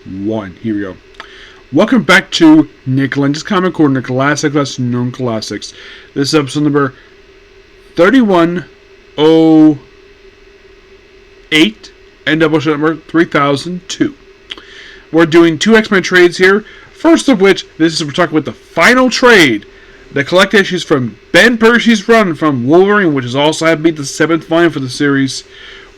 1. Here we go. Welcome back to Nick Lenz's Comic Corner, Classic Lesser Known Classics. This is episode number 3108 and Doubleshot number 3002. We're doing two X-Men trades here. First of which, we're talking about the final trade. The collect issues from Ben Percy's run from Wolverine, which is also had to be the 7th volume for the series.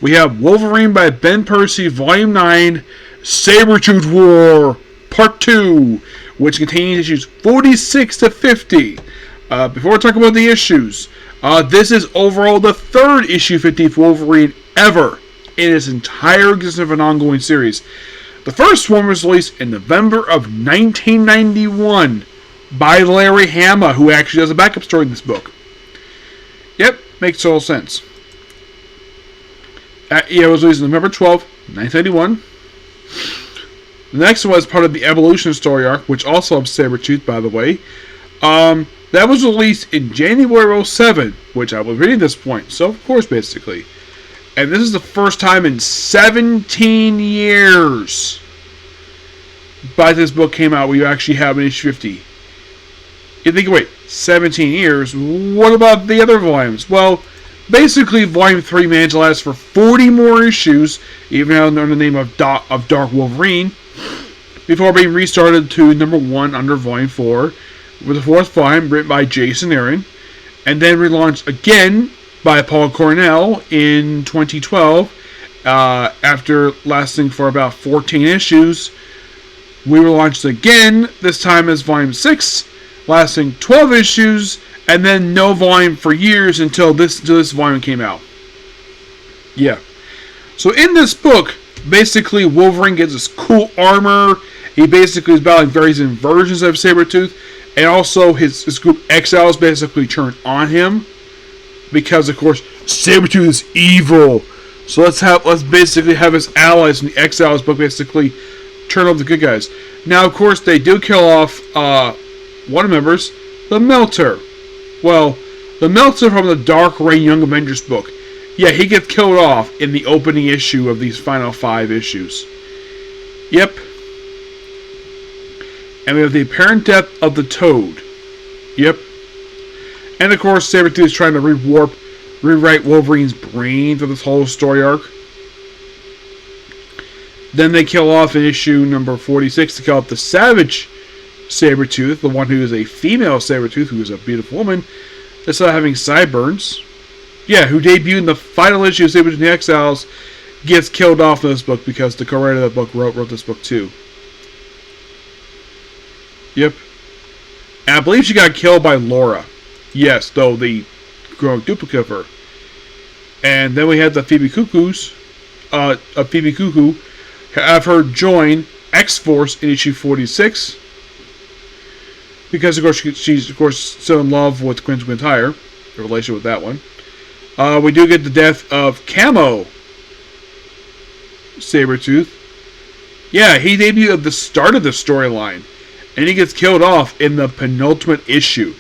We have Wolverine by Ben Percy, Volume 9, Sabretooth War, Part 2, which contains issues 46 to 50. Before we talk about the issues, this is overall the third issue 50 for Wolverine ever in its entire existence of an ongoing series. The first one was released in November of 1991 by Larry Hama, who actually does a backup story in this book. Yep, makes total sense. It was released November 12, 1991. The next one was part of the Evolution story arc, which also has Sabretooth, by the way. That was released in January 07, which I was reading at this point. So, of course, basically. And this is the first time in 17 years by this book came out where you actually have an issue 50. You think, wait, 17 years? What about the other volumes? Well, basically, Volume 3 managed to last for 40 more issues, even under the name of Dark Wolverine, before being restarted to number 1 under Volume 4, with the 4th volume written by Jason Aaron, and then relaunched again by Paul Cornell in 2012, after lasting for about 14 issues. We relaunched again, this time as Volume 6, lasting 12 issues, and then no volume for years until this volume came out. Yeah. So in this book, basically Wolverine gets this cool armor. He basically is battling various versions of Sabretooth. And also his group Exiles basically turn on him. Because of course Sabretooth is evil. So let's basically have his allies in the Exiles book basically turn over the good guys. Now of course they do kill off one of the members, the Melter. Well, the Melter from the Dark Reign Young Avengers book. Yeah, he gets killed off in the opening issue of these final 5 issues. Yep. And we have the apparent death of the Toad. Yep. And of course, Sabretooth is trying to rewrite Wolverine's brain for this whole story arc. Then they kill off in issue number 46 to kill off the Savage Sabretooth, the one who is a female Sabretooth, who is a beautiful woman, instead of having sideburns. Yeah, who debuted in the final issue of Sabretooth and the Exiles, gets killed off in this book because the co-writer of the book wrote this book too. Yep. And I believe she got killed by Laura. Yes, though the duplicate of her. And then we had the Phoebe Cuckoo, have her join X-Force in issue 46. Because, of course, she's still in love with Quinn Quintire. The relationship with that one. We do get the death of Camo Sabretooth. Yeah, he debuted at the start of the storyline. And he gets killed off in the penultimate issue.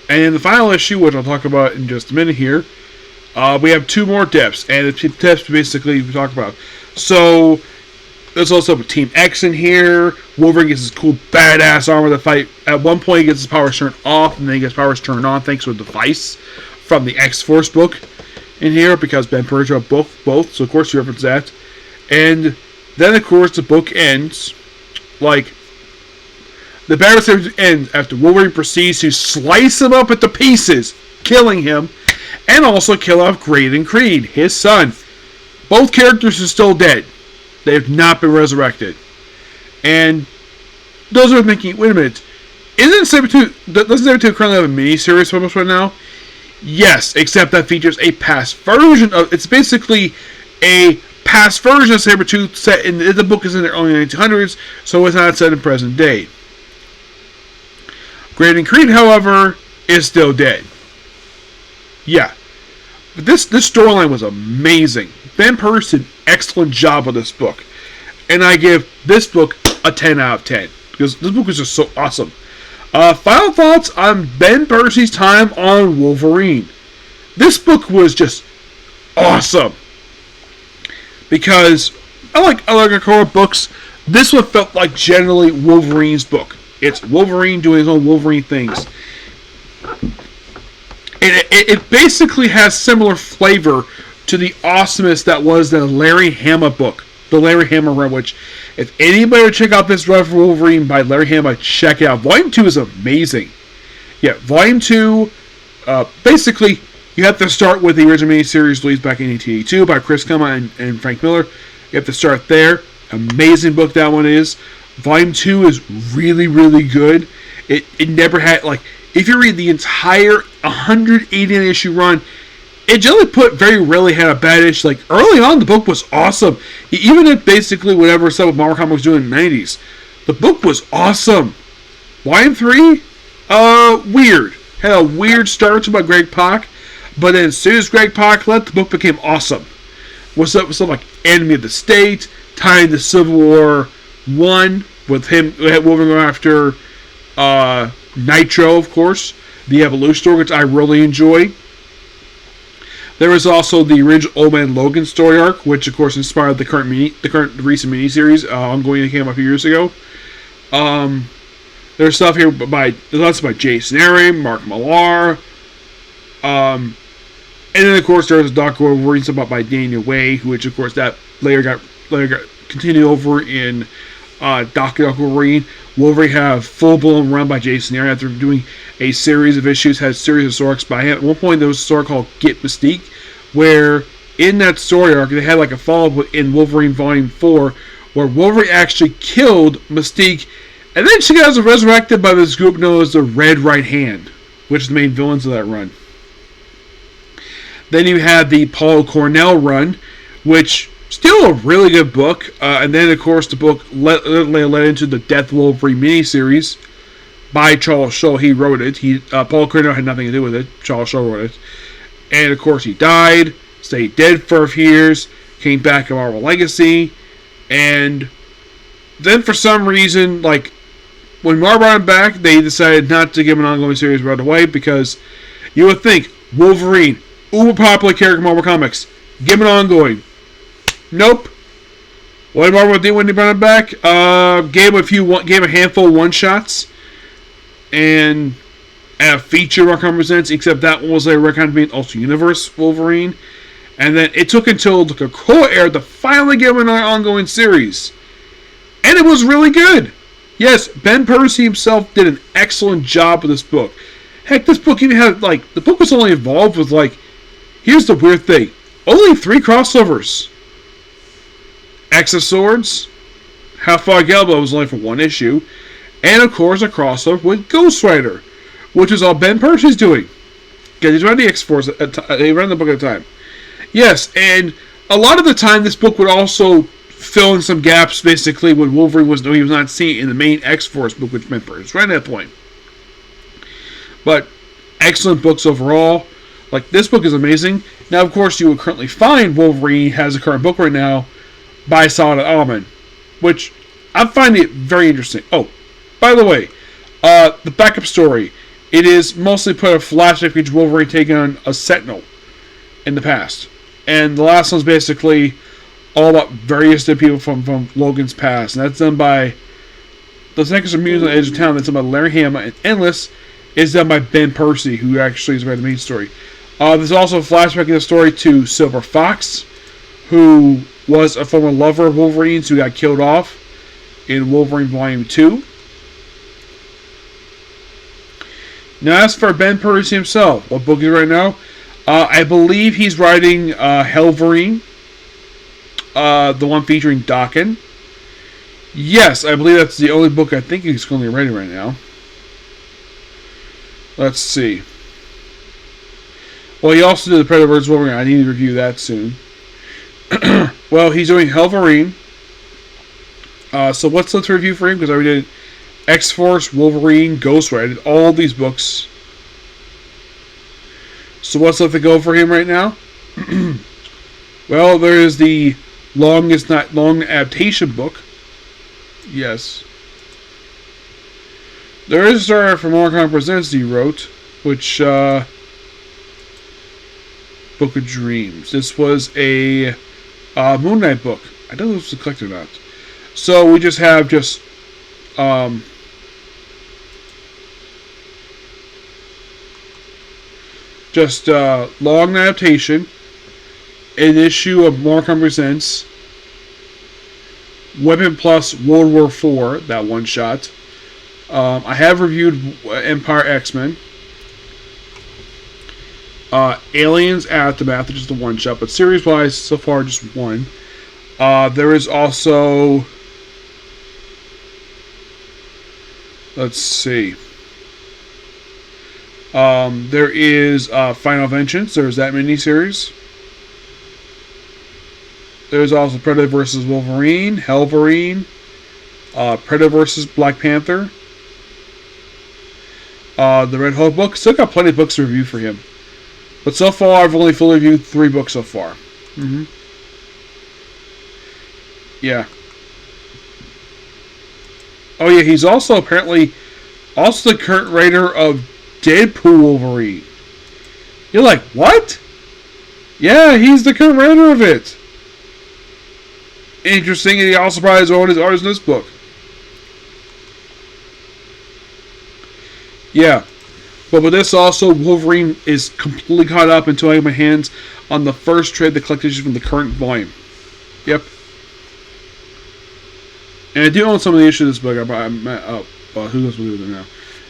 And in the final issue, which I'll talk about in just a minute here, we have 2 more deaths. And the deaths basically we talk about. So, there's also Team X in here. Wolverine gets his cool badass armor to fight. At one point, he gets his powers turned off, and then he gets powers turned on thanks to a device from the X-Force book in here, because Ben Percy wrote both, so of course you reference that. And then, of course, the book ends like the battle ends after Wolverine proceeds to slice him up into pieces, killing him, and also kill off Graydon Creed, his son. Both characters are still dead. They have not been resurrected. And those are thinking, wait a minute, doesn't Sabretooth currently have a mini-series published right now? Yes, except that features a past version of, it's basically a past version of Sabretooth set in, the book is in the early 1900s, so it's not set in present day. Graydon Creed, however, is still dead. Yeah. But this storyline was amazing. Ben Percy did an excellent job with this book. And I give this book a 10 out of 10. Because this book was just so awesome. Final thoughts on Ben Percy's time on Wolverine. This book was just awesome. Because I like other comic books. This one felt like generally Wolverine's book. It's Wolverine doing his own Wolverine things. It basically has similar flavor to the awesomeness that was the Larry Hama book. The Larry Hama run, which, if anybody would check out this run for Wolverine by Larry Hama, check it out. Volume 2 is amazing. Yeah, Volume 2, basically, you have to start with the original miniseries released back in 1882 by Chris Kama and Frank Miller. You have to start there. Amazing book that one is. Volume 2 is really, really good. It never had, like, if you read the entire 189 issue run, it generally very rarely had a bad issue. Like, early on, the book was awesome. Even if basically whatever stuff with Marvel Comics was doing in the 90s, the book was awesome. Volume 3, weird. Had a weird start to by Greg Pak, but then as soon as Greg Pak left, the book became awesome. What's up with stuff like Enemy of the State, tying the Civil War 1 with him, Wolverine after Nitro, of course, the Evolution story, which I really enjoy. There was also the original Old Man Logan story arc, which of course inspired the current recent miniseries ongoing that came up a few years ago. There's stuff here there's lots by Jason Aaron, Mark Millar, and then of course there's Dr. Wolverine stuff by Daniel Way, which of course that later got continued over in Dr. Wolverine. Wolverine had a full-blown run by Jason Aaron after doing a series of issues, had a series of story arcs by him. At one point, there was a story called Get Mystique, where in that story arc, they had like a follow-up in Wolverine Volume 4, where Wolverine actually killed Mystique, and then she got resurrected by this group known as the Red Right Hand, which is the main villains of that run. Then you had the Paul Cornell run, which still a really good book, and then of course the book led into the Death Wolverine miniseries by Charles Shaw. He wrote it. Paul Cornell had nothing to do with it. Charles Shaw wrote it, and of course he died, stayed dead for a few years, came back in Marvel Legacy, and then for some reason, like when Marvel brought him back, they decided not to give him an ongoing series right away because you would think Wolverine, uber popular character in Marvel Comics, give him an ongoing. Nope. What did Marvel do when they brought him back? Gave a handful of one-shots and a feature Marvel presents, except that one was a reckoned being also Universe Wolverine. And then it took until the Krakoa era to finally give him an ongoing series. And it was really good. Yes, Ben Percy himself did an excellent job with this book. Heck, this book even had, like, the book was only involved with, like, here's the weird thing. Only 3 crossovers. X of Swords, How Far Galbo was only for 1 issue, and of course a crossover with Ghost Rider, which is all Ben Percy's doing. Because he's running the X-Force, he ran the book at a time. Yes, and a lot of the time this book would also fill in some gaps, basically, when Wolverine was not seen in the main X-Force book, which Ben Percy was right at that point. But excellent books overall. Like, this book is amazing. Now, of course, you would currently find Wolverine has a current book right now by Solid Almond, which I find it very interesting. Oh, by the way, the backup story, it is mostly put a flashback feature Wolverine taking on a Sentinel in the past. And the last one's basically all about various people from Logan's past. And that's done by the Second of Mutants on the Edge of Town. That's done by Larry Hama. And Endless is done by Ben Percy, who actually is writing the main story. There's also a flashback in the story to Silver Fox, who was a former lover of Wolverine's who got killed off in Wolverine Volume 2. Now, as for Ben Percy himself, what book is he right now? I believe he's writing Helverine, the one featuring Daken. Yes, I believe that's the only book I think he's currently writing right now. Let's see. Well, he also did the Predator vs. Wolverine. I need to review that soon. Well, he's doing Helverine. So what's left to review for him? Because I already did X-Force, Wolverine, Ghost Rider. I did all these books. So what's left to go for him right now? Well, there is the Longest Not Long adaptation book. Yes. There is a story from Marvel Presents he wrote, which Book of Dreams. This was a Moon Knight book. I don't know if it's a collector or not. So we just have long adaptation, an issue of Morcom Presents, Weapon Plus World War IV, that one shot. I have reviewed Empire X-Men. Aliens Aftermath, which is the one shot, but series wise, so far just one. There is also, let's see, there is Final Vengeance. There's that miniseries. There's also Predator vs. Wolverine, Hellverine, Predator vs. Black Panther, the Red Hulk book. Still got plenty of books to review for him. But so far, I've only fully reviewed 3 books so far. Yeah. Oh yeah, he's also apparently the current writer of Deadpool Wolverine. You're like, what? Yeah, he's the current writer of it. Interesting, and he also probably wrote his artist in this book. Yeah. But with this also, Wolverine is completely caught up until I have my hands on the first trade, the collected issue from the current volume. Yep. And I do own some of the issues of this book. Who knows what we'll do now.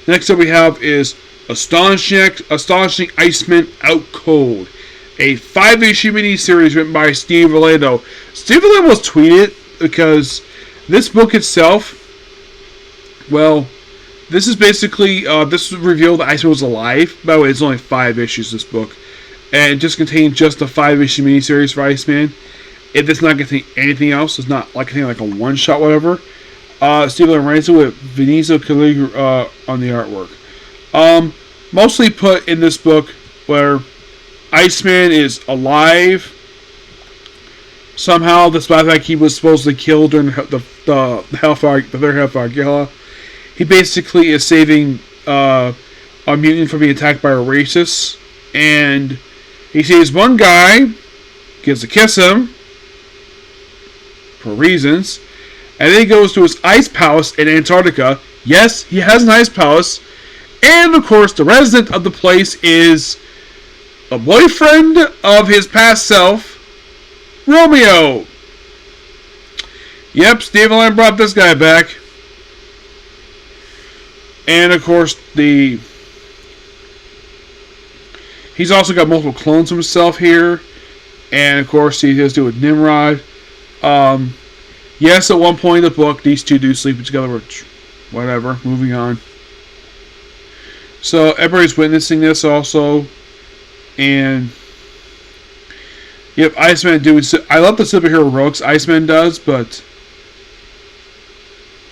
Next up we have is Astonishing Iceman Out Cold. A 5-issue miniseries written by Steve Vallejo. Steve Vallejo was tweeted because this book itself, well, this is basically, this revealed that Iceman was alive. By the way, it's only 5 issues, this book. And it just contains just a 5-issue miniseries for Iceman. It does not contain anything else. It's not like contain like a one-shot, whatever. Steve writes it with Vinicio Caligari on the artwork. Mostly put in this book where Iceman is alive somehow, despite the fact he was supposedly killed during the Hellfire, the third Hellfire Gala. He basically is saving a mutant from being attacked by a racist, and he sees one guy, gets to kiss him for reasons, and then he goes to his ice palace in Antarctica. Yes, he has an ice palace, and of course the resident of the place is a boyfriend of his past self, Romeo. Yep, Steve Allen brought this guy back. And of course, he's also got multiple clones of himself here. And of course, he has to do with Nimrod. Yes, at one point in the book, these two do sleep together, which, whatever, moving on. So, everybody's witnessing this also. And, yep, Iceman doing... I love the superhero rogues Iceman does, but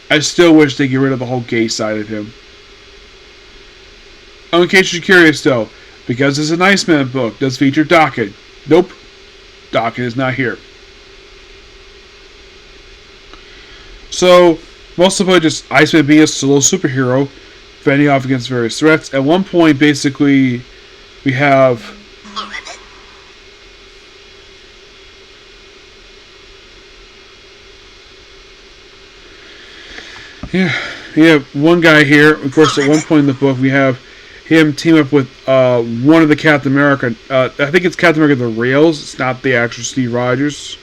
I still wish they get rid of the whole gay side of him. Oh, in case you're curious, though, because it's an Iceman book, does feature Docket. Nope. Docket is not here. So, most of it just Iceman being a solo superhero, fending off against various threats. At one point, basically, we have... Yeah, one guy here. Of course, at one point in the book, we have him team up with one of the Captain America. I think it's Captain America the Rails. It's not the actual Steve Rogers.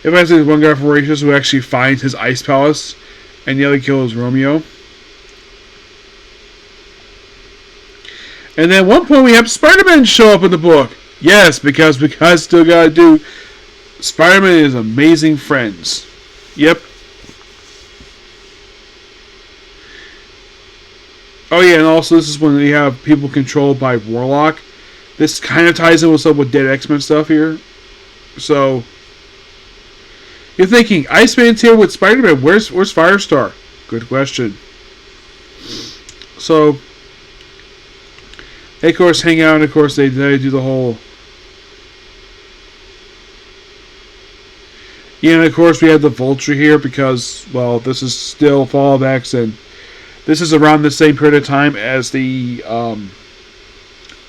If I say one guy from Racist who actually finds his ice palace, and the other kill is Romeo. And then at one point we have Spider-Man show up in the book. Yes, because still gotta do. Spider-Man is Amazing Friends. Yep. Oh yeah, and also this is when we have people controlled by Warlock. This kind of ties in with some with Dead X-Men stuff here. So you're thinking, Iceman's here with Spider-Man. Where's Firestar? Good question. So they of course hang out, and of course they do the whole. Yeah, and of course we have the Vulture here because, well, this is still Fall of X, and This is around the same period of time as the,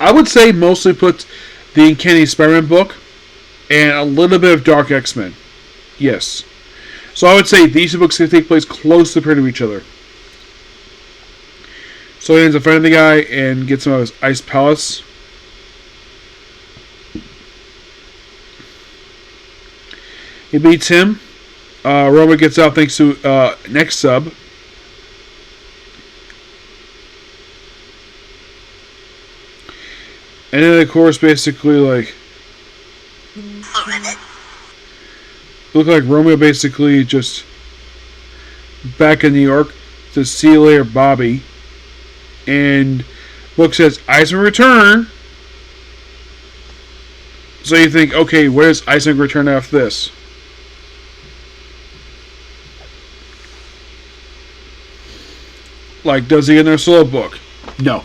I would say mostly put the Uncanny Spider-Man book and a little bit of Dark X-Men. Yes. So I would say these two books can take place close to the period of each other. So he ends up finding the guy and gets him out of his ice palace. He beats him. Roma gets out thanks to next sub. And then of course basically like look like Romeo basically just back in New York to see you later, Bobby. And book says Iceman return. So you think, okay, where's Iceman return after this? Like, does he get another solo book? No.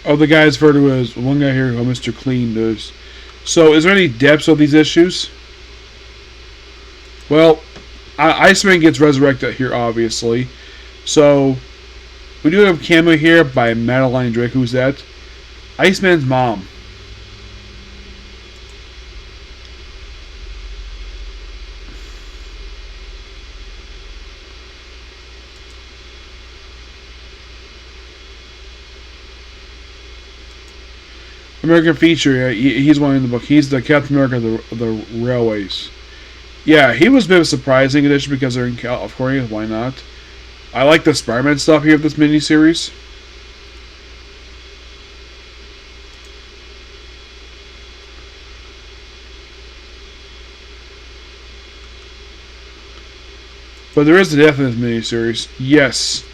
Oh, the guys referred to as one guy here, Mr. Clean does. So, is there any depths of these issues? Well, Iceman gets resurrected here, obviously. So, we do have a cameo here by Madeline Drake. Who's that? Iceman's mom. American feature, yeah, he's one in the book. He's the Captain America of the railways. Yeah, he was a bit of a surprising addition because they're in California. Why not? I like the Spider-Man stuff here of this miniseries. But there is a death in this miniseries. Yes.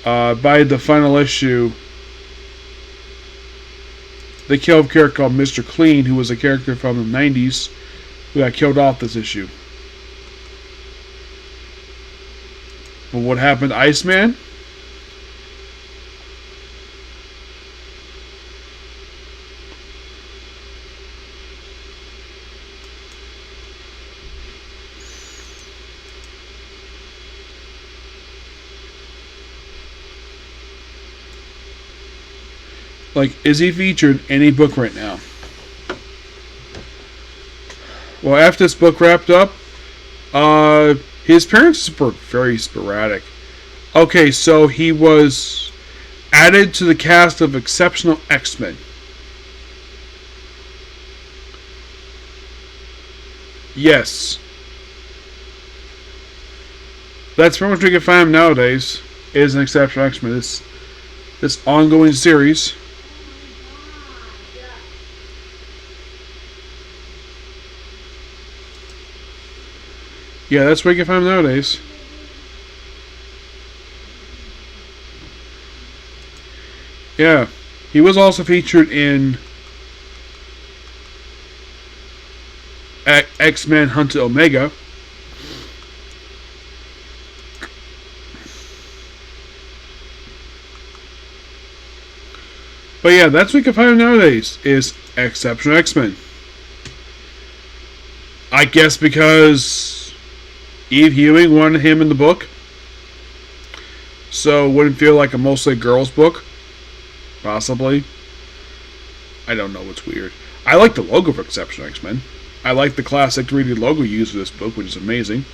By the final issue, they killed a character called Mr. Clean, who was a character from the 90s, who got killed off this issue. But what happened to Iceman? Like, is he featured in any book right now? Well, after this book wrapped up, his appearances were very sporadic. Okay, so he was added to the cast of Exceptional X-Men. Yes. That's pretty much what we can find him nowadays, is an Exceptional X-Men. This ongoing series. Yeah, that's what you can find nowadays. Yeah. He was also featured in X-Men Hunted Omega. But yeah, that's what you can find nowadays, is Exceptional X-Men. I guess because Eve Ewing wanted him in the book, so it wouldn't feel like a mostly girls book. Possibly. I don't know, it's weird. I like the logo for Exceptional X-Men. I like the classic 3D logo used for this book, which is amazing.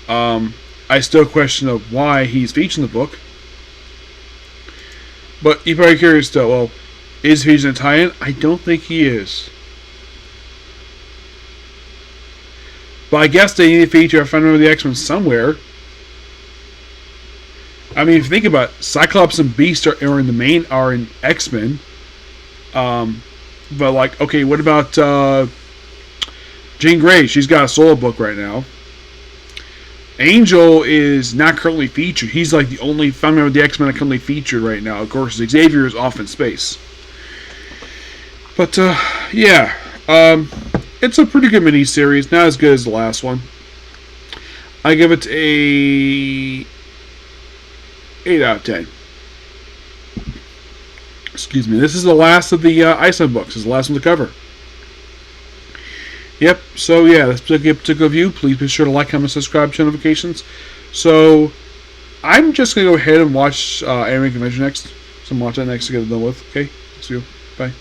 I still question of why he's featured in the book. But you're probably curious though, well, is he featured in tie-in? I don't think he is. But I guess they need to feature a friend of the X-Men somewhere. I mean, if you think about it, Cyclops and Beast are in the main, are in X-Men. But like, okay, what about Jean Grey? She's got a solo book right now. Angel is not currently featured. He's like the only member of the X-Men currently featured right now. Of course, Xavier is off in space. But, yeah. It's a pretty good miniseries. Not as good as the last one. I give it a 8 out of 10. Excuse me. This is the last of the Iceman books. This is the last one to cover. Yep. So, yeah, that's a particular view. Please be sure to like, comment, subscribe, turn notifications. So, I'm just going to go ahead and watch Anime Convention next. So I'm watching that next to get it done with. Okay? See you. Bye.